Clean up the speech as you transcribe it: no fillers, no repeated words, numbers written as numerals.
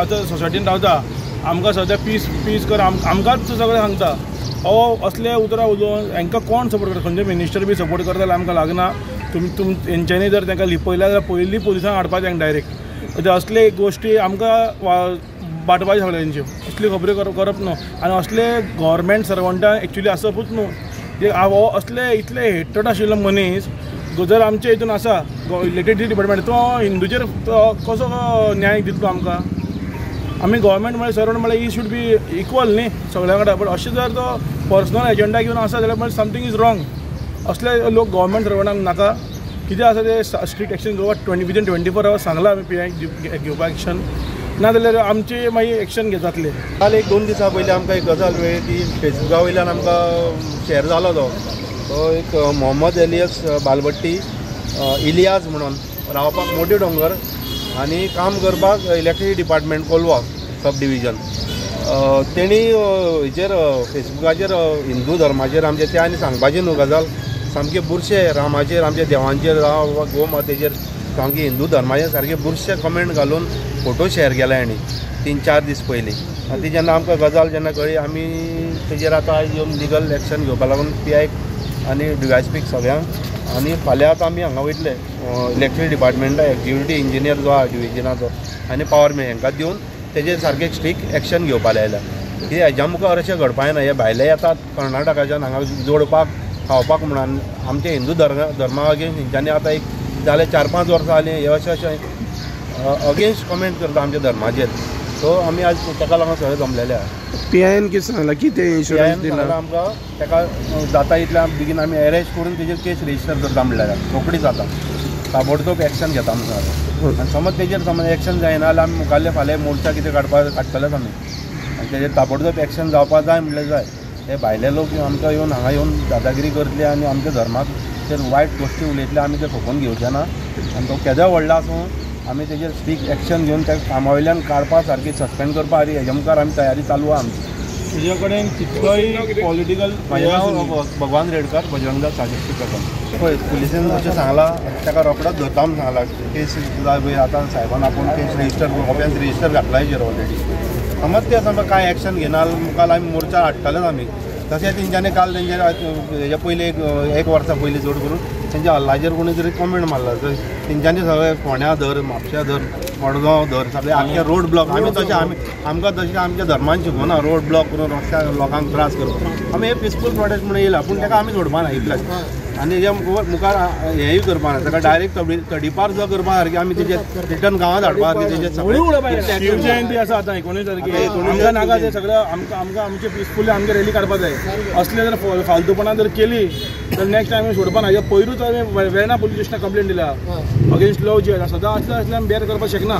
आतां सोसायटीन रावता आमकां सद्या पीस कर आमकांच सगळें सांगता असले उतरां उलोवन हांकां कोण सपोर्ट करता खंयचे मिनिस्टर बी सपोर्ट करता जाल्यार आमकां लागना हेंच्यांनी जर तांकां लिपयल्या जाल्यार पयलीं पुलिसांक हाडपाचें हांगा डायरेक्ट असले गोश्टी आमकां बाटपाचे सगळ्यांच्यो असली खबरी करप न्हू आनी असले गव्हर्मेंट सर्वंटां एक्चुली आसपूच न्हू असले इतले हेटेड आशिल्लो मनीस जर आमचे हितून आसा इलेक्ट्रिसिटी डिपार्टमेंट तो हिंदूचेर कसो न्याय दितलो आमकां आमी गव्हर्मेंट म्हळ्यार सर्वंट म्हळ्यार ही शूड बी इक्वल न्ही सगळ्यां कडेन बट अशें जर तो पर्सनल एजेंडा घेवन आसा जाल्यार समथींग इज रॉंग असले लोक गव्हर्मेंट सर्वंटांक नाका कितें आसा ते स्ट्रिक्ट एक्शन घेवप विदिन 24 hours सांगलां आमी PI घेवपाक एक्शन ना जाल्यार आमची मागीर एक्शन घेतातले। काल 1-2 दिसां पयलीं आमकां एक गजाल मेळ्ळी ती फेसबुका वयल्यान आमकां शेअर जालो तो एक मोहम्मद एलियस बालबट्टी इलियास म्हणून रावपाक मोठे डोंगर आनी काम करपाक electricity department Kolwa sub division तेणी हेचेर फेसबुकाचेर हिंदू धर्माचेर आमचे ते आनी सांगपाचें न्हू गजाल सामके बुरशे रामाचेर आमच्या देवांचेर जावं वा गोमातेचेर सामके हिंदू धर्माचेर सारके बुरशे कमेंट घालून फोटो शेअर केला हांणी 3-4 दीस पयलीं आनी ती जेन्ना आमकां गजाल जेन्ना कळ्ळी आमी तेजेर आतां येवन लिगल एक्शन घेवपा लागून PI आनी DYSPक सगळ्यांक आनी फाल्यां आतां आमी हांगा वयतले इलेक्ट्रिसिटी डिपार्टमेंटा एक्झिक्युटीव इंजिनियर जो आसा डिविजनाचो आनी पावर मॅन हांकां दिवन तेजेर सारकें स्ट्रिक्ट एक्शन घेवपा लायल्या कित्याक हेज्या मुखार अशें घडपाना हे भायले येतात कर्नाटकाच्यान हांगा जोडपाक खावपाक म्हणून आमचे हिंदू धर्मा अगेन्स्ट हेंच्यांनी आतां एक जाले 4-5 वर्सां जालीं हे अशें अगेन्स्ट कमेंट करता आमच्या धर्माचेर सो आमी आज ताका लागून सगळें जमलेले आहा। PIन कितें सांगलां की ते इन्शुरन्स दिला आमकां ताका जाता इतल्या बेगीन आमी अरेस्ट करून तेजेर केस रजिस्टर करता म्हणल्यार रोखडीच जाता ताबडतोब एक्शन घेता म्हणून आनी समज तेजेर समज एक्शन जायना जाल्यार आमी मुखाल्ले फाल्यां मोर्चा कितें काडटलेच आमी आनी तेजेर ताबडतोब एक्शन जावपा जाय म्हणलें जाय हे भायले लोक आमकां येवन हांगा येवन दादागिरी करतले आनी आमच्या धर्माक तर वायट गोश्टी उलयतले आमी ते खपोवन घेवचे ना आनी तो केदो व्हडलो आसूं आमी तेजेर स्ट्रिक्ट एक्शन घेवन त्या कामा वयल्यान काडपा सारकी सस्पेंड करपा खातीर हेज्या मुखार आमी तयारी चालू आहा आमची। तुजे कडेन कितलोय पॉलिटिकल म्हजें नांव भगवान रेडकर बजरंगदास सागेश्री प्रकल्प पळय पुलिसेन अशें सांगलां ताका रोखडोच धरता म्हूण सांगलां केस आतां साहेबान आपूण केस रजिस्टर ऑफेन्स रजिस्टर घातला हेजेर ऑलरेडी समज ते समज कांय एक्शन घेना मुखार आमी मोर्चा हाडटलेच आमी तशें तेंच्यांनी काल तेंचेर हेज्या पयलीं एक वर्सा पयलीं चड करून तेंच्या हल्लाचेर कोणी तरी कमेंट मारला तेंच्यांनी सगळे फोंड्या धर म्हापश्या धर मडगांव धर सगळे आख्खे रोड ब्लॉक आमी तशें आमकां तशें आमच्या धर्मान शिकोवना रोड ब्लॉक करून रस्त्या लोकांक त्रास करप आमी हे पिसफूल प्रोटेस्ट म्हणून येयला पूण ताका आमी सोडपाना इतलेंच आनी हेज्या मुखार हेंय करपाना ताका डायरेक्ट तडीपार जो करपा सारकी आमी तेजेर रिटर्न गांवांत हाडपा सारकी तेजेर शिवजयंती आसा आतां 19 तारखेक आमकां नाका ते सगळें आमकां आमचे पिसफुली आमगे रॅली काडपा जाय असले जर फालतूपणां जर केली तर नेक्स्ट टायम सोडपाना हेज्या पयरूच आमी वेर्णा पुलीस स्टेशनाक कंप्लेन दिल्या अगेन्स्ट लव जिहाद सदां असले आमी बेर करपाक शकना।